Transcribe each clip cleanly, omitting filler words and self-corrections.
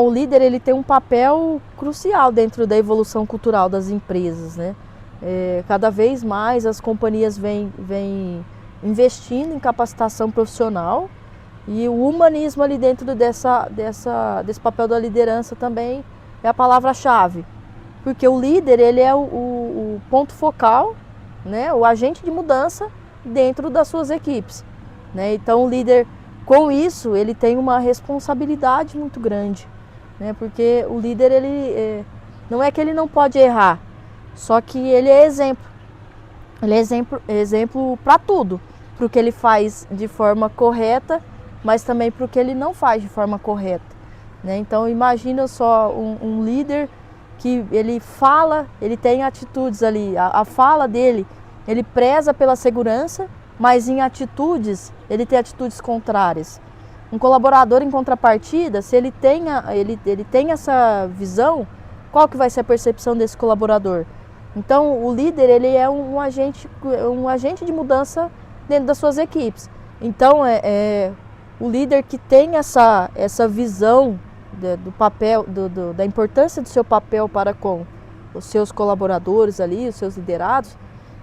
O líder ele tem um papel crucial dentro da evolução cultural das empresas, né? Cada vez mais as companhias vêm investindo em capacitação profissional e o humanismo ali dentro desse papel da liderança também é a palavra-chave. Porque o líder ele é o ponto focal, né? O agente de mudança dentro das suas equipes, né? Então o líder, com isso, ele tem uma responsabilidade muito grande, né? Porque o líder, não é que ele não pode errar, só que ele é exemplo. Ele é exemplo para tudo, para o que ele faz de forma correta, mas também para o que ele não faz de forma correta, né? Então imagina só um líder que ele tem atitudes ali, a fala dele, ele preza pela segurança, mas em atitudes, ele tem atitudes contrárias. Um colaborador em contrapartida, se ele tem essa visão, qual que vai ser a percepção desse colaborador? Então o líder ele é um agente de mudança dentro das suas equipes. Então o líder que tem essa visão do papel, da importância do seu papel para com os seus colaboradores ali, os seus liderados,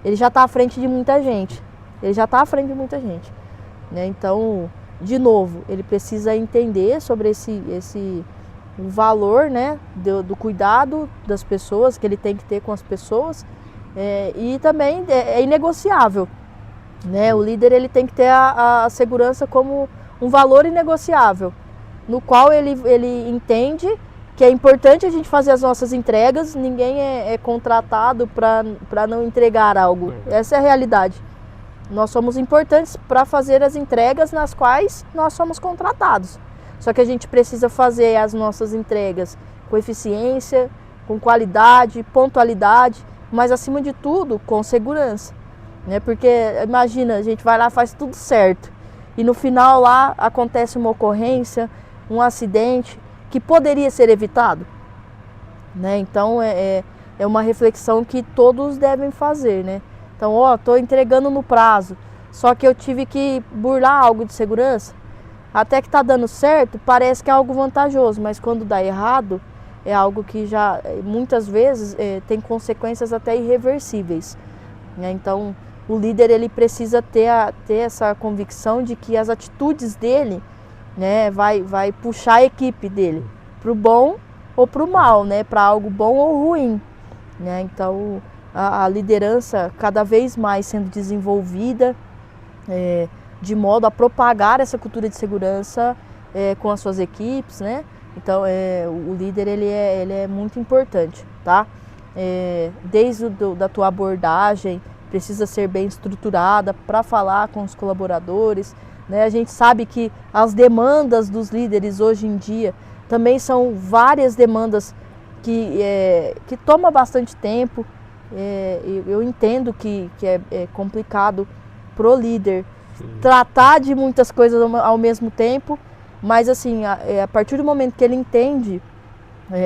ele já está à frente de muita gente. Né? Então, de novo, ele precisa entender sobre o valor, né, do cuidado das pessoas, que ele tem que ter com as pessoas, e também é inegociável, né? O líder ele tem que ter a segurança como um valor inegociável, no qual ele entende que é importante a gente fazer as nossas entregas, ninguém é contratado para não entregar algo. Essa é a realidade. Nós somos importantes para fazer as entregas nas quais nós somos contratados. Só que a gente precisa fazer as nossas entregas com eficiência, com qualidade, pontualidade, mas acima de tudo com segurança, né? Porque imagina, a gente vai lá, faz tudo certo e no final lá acontece uma ocorrência, um acidente que poderia ser evitado, né? Então é uma reflexão que todos devem fazer, né? Então, estou entregando no prazo, só que eu tive que burlar algo de segurança. Até que está dando certo, parece que é algo vantajoso, mas quando dá errado, é algo que já, muitas vezes, tem consequências até irreversíveis, né? Então, o líder ele precisa ter essa convicção de que as atitudes dele, né, vai puxar a equipe dele para o bom ou para o mal, né, para algo bom ou ruim, né? Então, a liderança cada vez mais sendo desenvolvida de modo a propagar essa cultura de segurança com as suas equipes, né? Então, o líder ele é muito importante, tá? Desde da tua abordagem, precisa ser bem estruturada para falar com os colaboradores, né? A gente sabe que as demandas dos líderes hoje em dia também são várias demandas que tomam bastante tempo. Eu entendo que é complicado pro líder tratar de muitas coisas ao mesmo tempo, mas assim, a partir do momento que ele entende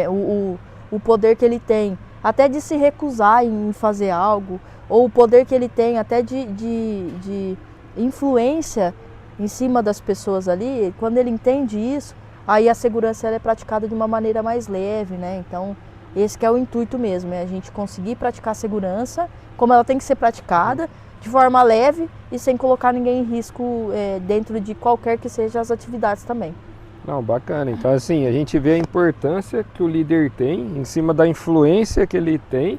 o poder que ele tem, até de se recusar em fazer algo, ou o poder que ele tem até de influência em cima das pessoas ali, quando ele entende isso, aí a segurança ela é praticada de uma maneira mais leve, né? Então, esse que é o intuito mesmo, é a gente conseguir praticar a segurança como ela tem que ser praticada, de forma leve e sem colocar ninguém em risco dentro de qualquer que seja as atividades também. Não, bacana. Então, assim, a gente vê a importância que o líder tem em cima da influência que ele tem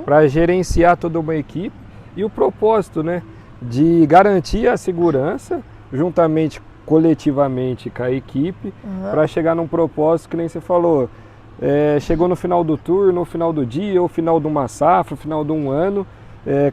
para gerenciar toda uma equipe e o propósito, né, de garantir a segurança juntamente, coletivamente com a equipe para chegar num propósito que nem você falou. Chegou no final do turno, no final do dia, ou final de uma safra, no final de um ano,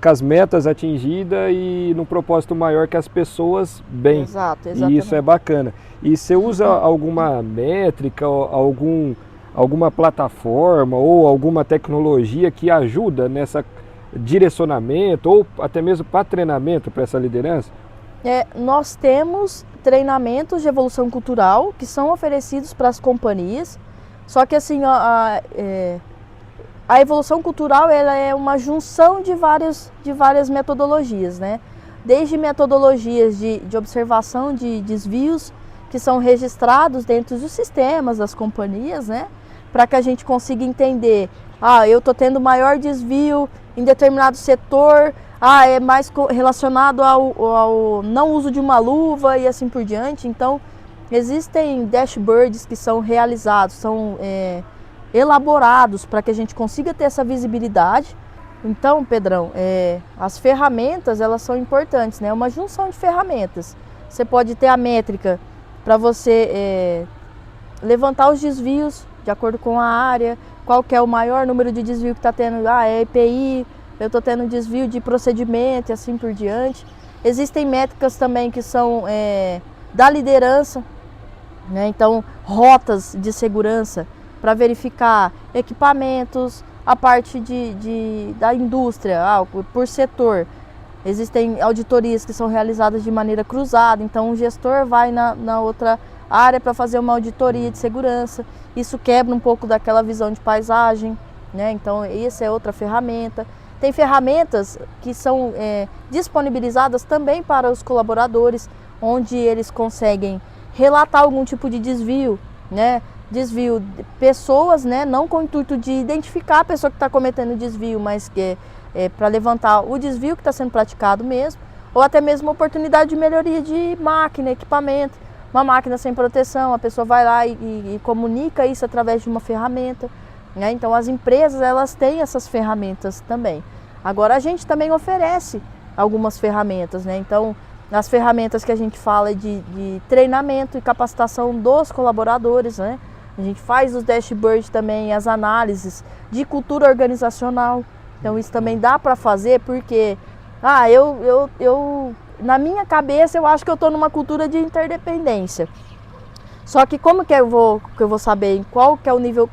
com as metas atingidas e no propósito maior que as pessoas bem. Exato, exatamente. E isso é bacana. E você usa alguma métrica, alguma plataforma ou alguma tecnologia que ajuda nessa direcionamento ou até mesmo para treinamento para essa liderança? Nós temos treinamentos de evolução cultural que são oferecidos para as companhias. Só que assim, a evolução cultural ela é uma junção de várias metodologias, né? Desde metodologias de observação de desvios, que são registrados dentro dos sistemas das companhias, né? Para que a gente consiga entender, eu estou tendo maior desvio em determinado setor, é mais relacionado ao não uso de uma luva e assim por diante. Então, existem dashboards que são realizados, são elaborados para que a gente consiga ter essa visibilidade. Então, Pedrão, as ferramentas, elas são importantes, né? É uma junção de ferramentas. Você pode ter a métrica para você levantar os desvios de acordo com a área, qual que é o maior número de desvio que está tendo, é EPI, eu estou tendo desvio de procedimento e assim por diante. Existem métricas também que são da liderança, né? Então, rotas de segurança para verificar equipamentos, a parte da indústria, por setor. Existem auditorias que são realizadas de maneira cruzada, então o gestor vai na outra área para fazer uma auditoria de segurança. Isso quebra um pouco daquela visão de paisagem, né? Então, essa é outra ferramenta. Tem ferramentas que são disponibilizadas também para os colaboradores, onde eles conseguem relatar algum tipo de desvio, né? Desvio de pessoas, né? Não com o intuito de identificar a pessoa que está cometendo desvio, mas que para levantar o desvio que está sendo praticado mesmo, ou até mesmo oportunidade de melhoria de máquina, equipamento. Uma máquina sem proteção, a pessoa vai lá e comunica isso através de uma ferramenta, né? Então, as empresas, elas têm essas ferramentas também. Agora, a gente também oferece algumas ferramentas, né? Então, as ferramentas que a gente fala de treinamento e capacitação dos colaboradores, né? A gente faz os dashboards também, as análises de cultura organizacional. Então, isso também dá para fazer porque, na minha cabeça, eu acho que eu estou numa cultura de interdependência. Só que como que eu vou saber qual que é o nível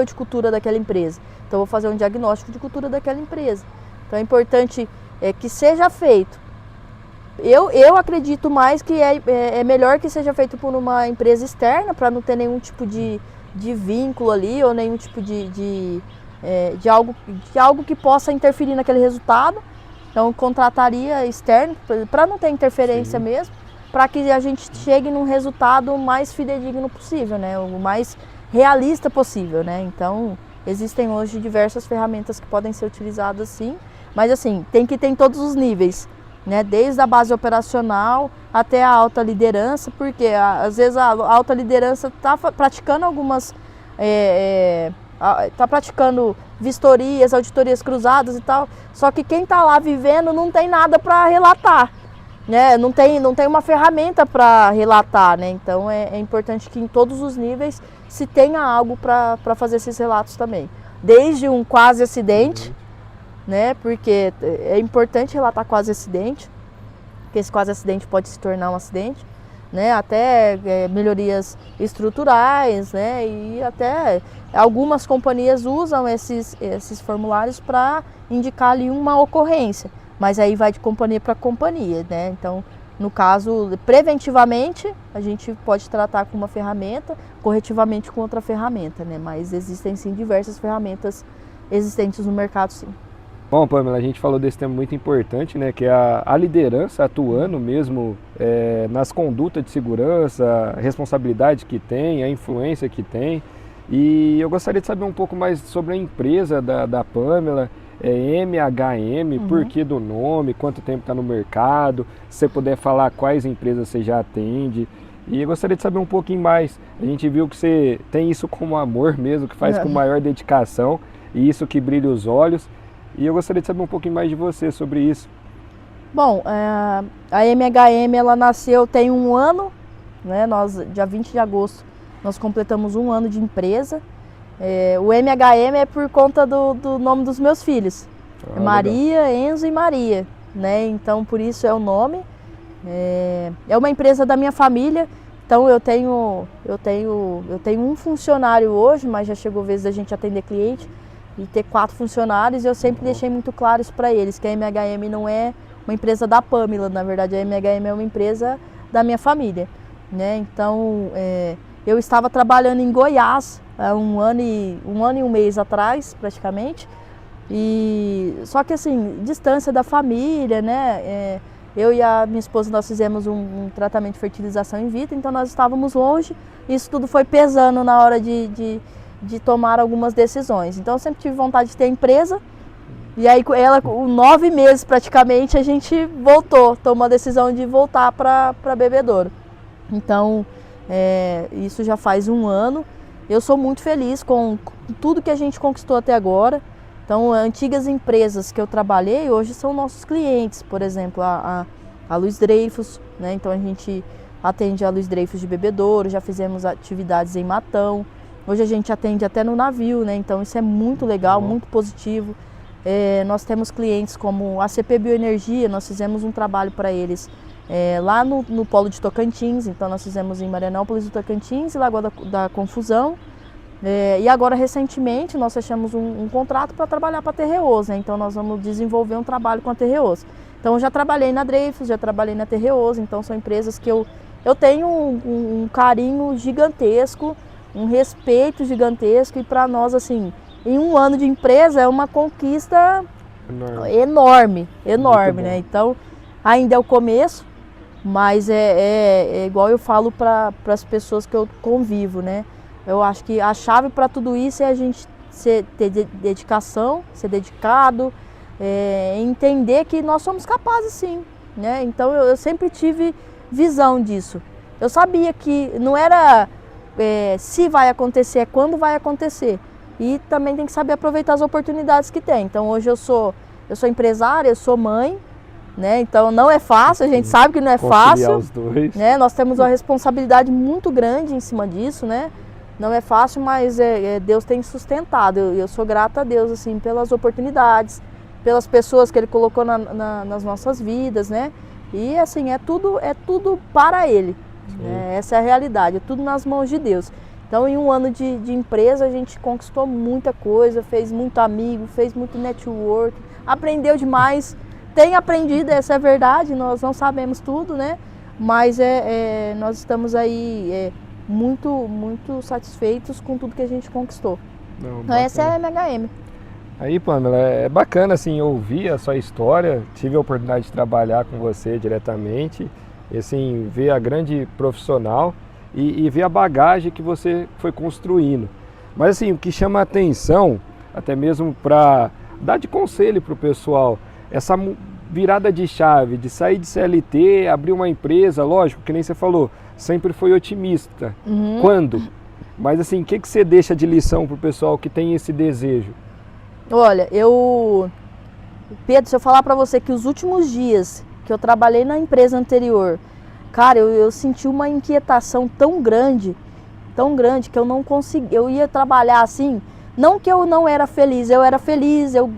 de cultura daquela empresa? Então, eu vou fazer um diagnóstico de cultura daquela empresa. Então, é importante que seja feito. Eu acredito mais que é melhor que seja feito por uma empresa externa, para não ter nenhum tipo de vínculo ali, ou nenhum tipo de algo que possa interferir naquele resultado. Então, contrataria externo, para não ter interferência Sim. mesmo, para que a gente chegue num resultado mais fidedigno possível, né? O mais realista possível, né? Então, existem hoje diversas ferramentas que podem ser utilizadas sim, mas assim, tem que ter em todos os níveis, né? Desde a base operacional até a alta liderança, porque às vezes a alta liderança está praticando algumas... está praticando vistorias, auditorias cruzadas e tal, só que quem está lá vivendo não tem nada para relatar, né? Não tem uma ferramenta para relatar, né? Então é importante que em todos os níveis se tenha algo para fazer esses relatos também. Desde um quase acidente, né? Porque é importante relatar quase acidente, porque esse quase acidente pode se tornar um acidente, né? Até melhorias estruturais, né? E até algumas companhias usam esses formulários para indicar ali uma ocorrência, mas aí vai de companhia para companhia, né? Então, no caso, preventivamente, a gente pode tratar com uma ferramenta, corretivamente com outra ferramenta, né? Mas existem sim diversas ferramentas existentes no mercado, sim. Bom, Pamela, a gente falou desse tema muito importante, né, que é a liderança atuando mesmo nas condutas de segurança, a responsabilidade que tem, a influência que tem. E eu gostaria de saber um pouco mais sobre a empresa da Pamela, MHM, por que do nome, quanto tempo está no mercado, se você puder falar quais empresas você já atende. E eu gostaria de saber um pouquinho mais. A gente viu que você tem isso como amor mesmo, que faz com maior dedicação, e isso que brilha os olhos. E eu gostaria de saber um pouquinho mais de você sobre isso. Bom, a MHM, ela nasceu tem um ano, né? Dia 20 de agosto, nós completamos um ano de empresa. O MHM é por conta do nome dos meus filhos. Maria, legal. Enzo e Maria, né? Então, por isso é o nome. É uma empresa da minha família. Então, eu tenho um funcionário hoje, mas já chegou a vez da gente atender cliente e ter 4 funcionários, e eu sempre deixei muito claro isso para eles, que a MHM não é uma empresa da Pamela, na verdade a MHM é uma empresa da minha família, né? Então, eu estava trabalhando em Goiás há um ano e um mês atrás, praticamente, e só que assim, distância da família, né? eu e a minha esposa, nós fizemos um tratamento de fertilização in vitro, então nós estávamos longe, isso tudo foi pesando na hora de tomar algumas decisões. Então eu sempre tive vontade de ter empresa, e aí ela, com 9 meses praticamente, a gente tomou a decisão de voltar para Bebedouro. Então, isso já faz 1 ano. Eu sou muito feliz com tudo que a gente conquistou até agora. Então, antigas empresas que eu trabalhei, hoje são nossos clientes. Por exemplo, a Luiz Dreyfus, né? Então a gente atende a Luiz Dreyfus de Bebedouro, já fizemos atividades em Matão. Hoje a gente atende até no navio, né? Então isso é muito legal, muito positivo. Nós temos clientes como a CP Bioenergia, nós fizemos um trabalho para eles lá no polo de Tocantins, então nós fizemos em Marianópolis do Tocantins e Lagoa da Confusão. E agora, recentemente, nós fechamos um contrato para trabalhar para a Terreos, né? Então nós vamos desenvolver um trabalho com a Terreos. Então eu já trabalhei na Dreyfus, já trabalhei na Terreos, então são empresas que eu tenho um carinho gigantesco, um respeito gigantesco, e para nós, assim, em 1 ano de empresa é uma conquista enorme, né? Então, ainda é o começo, mas é igual eu falo para as pessoas que eu convivo, né? Eu acho que a chave para tudo isso é a gente ter dedicação, ser dedicado, entender que nós somos capazes, sim, né? Então, eu sempre tive visão disso. Eu sabia que não era se vai acontecer, é quando vai acontecer. E também tem que saber aproveitar as oportunidades que tem. Então hoje eu sou empresária, eu sou mãe, né? Então não é fácil, a gente sabe que não é fácil. Os dois. Né? Nós temos uma responsabilidade muito grande em cima disso, né? Não é fácil, mas Deus tem sustentado. Eu sou grata a Deus, assim, pelas oportunidades, pelas pessoas que Ele colocou nas nossas vidas, né? E assim, é tudo para Ele. Essa é a realidade, é tudo nas mãos de Deus. Então, em 1 ano de empresa, a gente conquistou muita coisa, fez muito amigo, fez muito network, aprendeu demais. Tem aprendido, essa é a verdade, nós não sabemos tudo, né? Mas nós estamos aí muito, muito satisfeitos com tudo que a gente conquistou. Então, essa é a MHM. Aí, Pamela, é bacana assim ouvir a sua história. Tive a oportunidade de trabalhar com você diretamente, e assim, ver a grande profissional e ver a bagagem que você foi construindo. Mas assim, o que chama a atenção, até mesmo para dar de conselho para o pessoal, essa virada de chave, de sair de CLT, abrir uma empresa, lógico, que nem você falou, sempre foi otimista. Quando? Mas assim, o que você deixa de lição para o pessoal que tem esse desejo? Olha, Pedro, se eu falar para você que os últimos dias que eu trabalhei na empresa anterior, cara, eu senti uma inquietação tão grande, que eu não conseguia. Eu ia trabalhar assim, não que eu não era feliz, eu era feliz, eu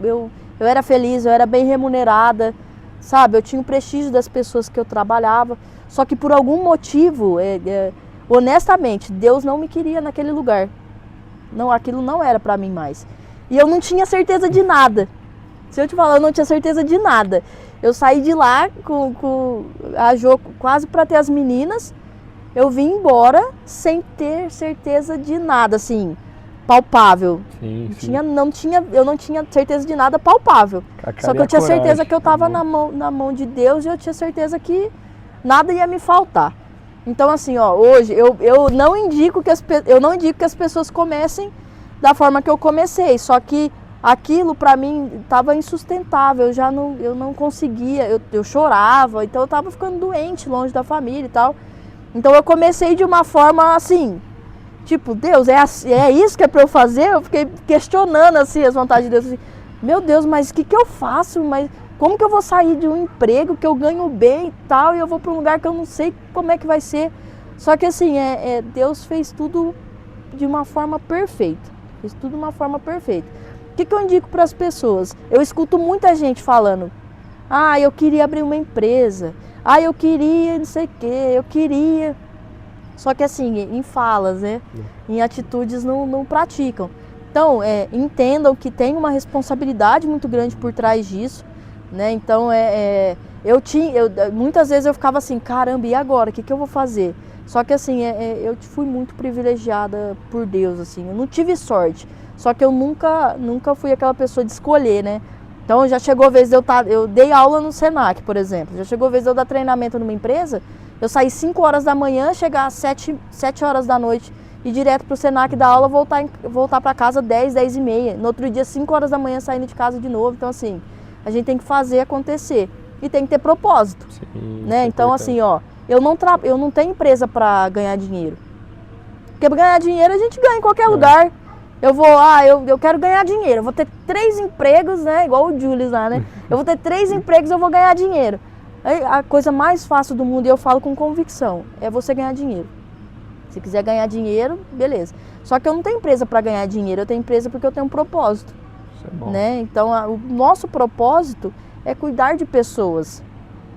era feliz, eu era bem remunerada, sabe? Eu tinha o prestígio das pessoas que eu trabalhava, só que por algum motivo, honestamente, Deus não me queria naquele lugar. Não, aquilo não era para mim mais. E eu não tinha certeza de nada. Se eu te falar, eu não tinha certeza de nada. Eu saí de lá com a Jo quase para ter as meninas. Eu vim embora sem ter certeza de nada, assim, palpável. Sim. Eu não tinha certeza de nada palpável. Só que eu tinha certeza que eu estava na mão de Deus, e eu tinha certeza que nada ia me faltar. Então, assim, hoje eu não indico que as pessoas comecem da forma que eu comecei, só que aquilo para mim estava insustentável, eu não conseguia, eu chorava, então eu estava ficando doente, longe da família e tal. Então eu comecei de uma forma assim, tipo, Deus, é isso que é para eu fazer? Eu fiquei questionando assim as vontades de Deus, assim, meu Deus, mas o que eu faço? Mas como que eu vou sair de um emprego que eu ganho bem e tal, e eu vou para um lugar que eu não sei como é que vai ser? Só que assim, Deus fez tudo de uma forma perfeita. Fez tudo de uma forma perfeita. O que eu indico para as pessoas? Eu escuto muita gente falando, eu queria abrir uma empresa, eu queria não sei o quê, eu queria... Só que assim, em falas, né? Em atitudes não praticam. Então, entendam que tem uma responsabilidade muito grande por trás disso, né? Então, muitas vezes eu ficava assim, caramba, e agora? O que eu vou fazer? Só que assim, eu fui muito privilegiada por Deus, assim, eu não tive sorte, só que eu nunca fui aquela pessoa de escolher, né? Então já chegou a vez de eu dei aula no Senac, por exemplo, já chegou a vez de eu dar treinamento numa empresa, eu sair 5 horas da manhã, chegar às 7 horas da noite, ir direto pro Senac dar aula, voltar para casa 10 e meia. No outro dia, 5 horas da manhã, saindo de casa de novo. Então assim, a gente tem que fazer acontecer e tem que ter propósito. Sim, né? Então assim, ó, eu não tenho empresa para ganhar dinheiro. Porque para ganhar dinheiro a gente ganha em qualquer lugar. Eu quero ganhar dinheiro, eu vou ter 3 empregos, né? Igual o Julius lá, né? Eu vou ter 3 empregos, eu vou ganhar dinheiro. A coisa mais fácil do mundo, e eu falo com convicção, é você ganhar dinheiro. Se quiser ganhar dinheiro, beleza. Só que eu não tenho empresa para ganhar dinheiro, eu tenho empresa porque eu tenho um propósito. Isso é bom. Né? Então, o nosso propósito é cuidar de pessoas.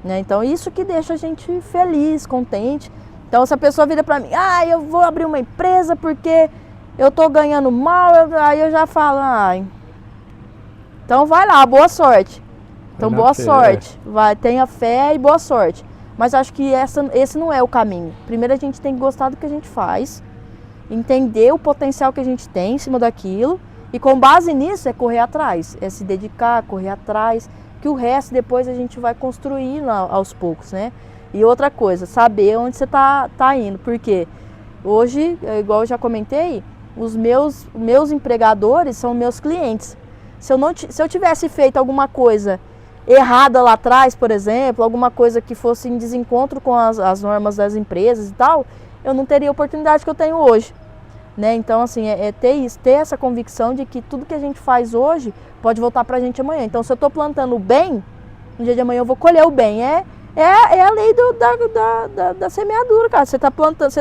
Né? Então, isso que deixa a gente feliz, contente. Então, se a pessoa vira para mim, eu vou abrir uma empresa porque eu tô ganhando mal, aí eu já falo, então vai lá, boa sorte. Então, boa sorte. Vai, tenha fé e boa sorte. Mas acho que esse não é o caminho. Primeiro a gente tem que gostar do que a gente faz, entender o potencial que a gente tem em cima daquilo, e com base nisso é correr atrás, é se dedicar, correr atrás, que o resto depois a gente vai construindo aos poucos, né? E outra coisa, saber onde você tá indo, porque hoje, igual eu já comentei, os meus empregadores são meus clientes. Se eu tivesse feito alguma coisa errada lá atrás, por exemplo, alguma coisa que fosse em desencontro com as normas das empresas e tal, eu não teria a oportunidade que eu tenho hoje. Né? Então, assim, ter essa convicção de que tudo que a gente faz hoje pode voltar pra gente amanhã. Então, se eu estou plantando o bem, no dia de amanhã eu vou colher o bem. É a lei da semeadura, cara. Você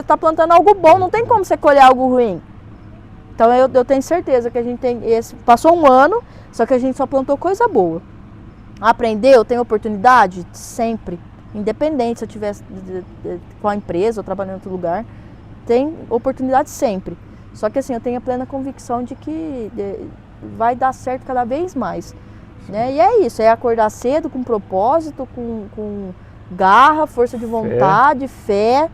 tá plantando algo bom, não tem como você colher algo ruim. Então, eu tenho certeza que a gente passou um ano, só que a gente só plantou coisa boa. Aprendeu, tem oportunidade? Sempre. Independente se eu estivesse com a empresa ou trabalhando em outro lugar, tem oportunidade sempre. Só que assim, eu tenho a plena convicção de que vai dar certo cada vez mais. Né? E é isso, é acordar cedo com propósito, com garra, força de vontade, fé.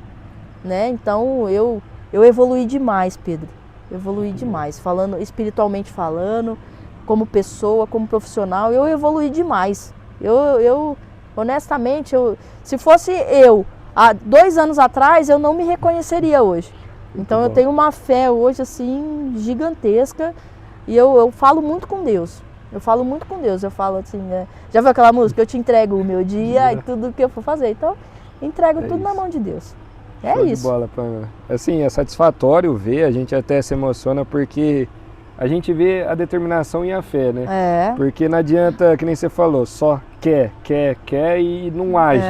Né? Então eu evoluí demais, Pedro. Evoluí demais, espiritualmente falando, como pessoa, como profissional, eu evoluí demais. Honestamente, se fosse eu, há 2 anos atrás, eu não me reconheceria hoje. Então eu tenho uma fé hoje, assim, gigantesca, e eu falo muito com Deus. Eu falo muito com Deus, eu falo assim, né? Já viu aquela música? Eu te entrego o meu dia e tudo que eu for fazer. Então, entrego tudo na mão de Deus. É Show isso. De bola, assim, é satisfatório ver, a gente até se emociona porque a gente vê a determinação e a fé, né? Porque não adianta, que nem você falou, só quer e não age.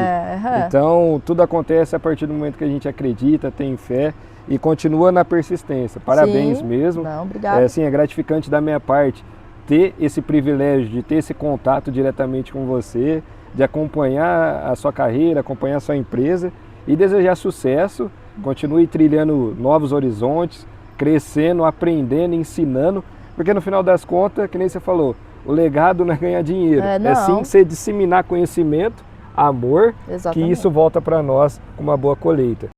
Então, tudo acontece a partir do momento que a gente acredita, tem fé e continua na persistência. Parabéns. Sim. Mesmo. Não, obrigado. É gratificante da minha parte ter esse privilégio de ter esse contato diretamente com você, de acompanhar a sua carreira, acompanhar a sua empresa e desejar sucesso, continue trilhando novos horizontes, crescendo, aprendendo, ensinando, porque no final das contas, que nem você falou, o legado não é ganhar dinheiro, é sim você disseminar conhecimento, amor, que isso volta para nós com uma boa colheita.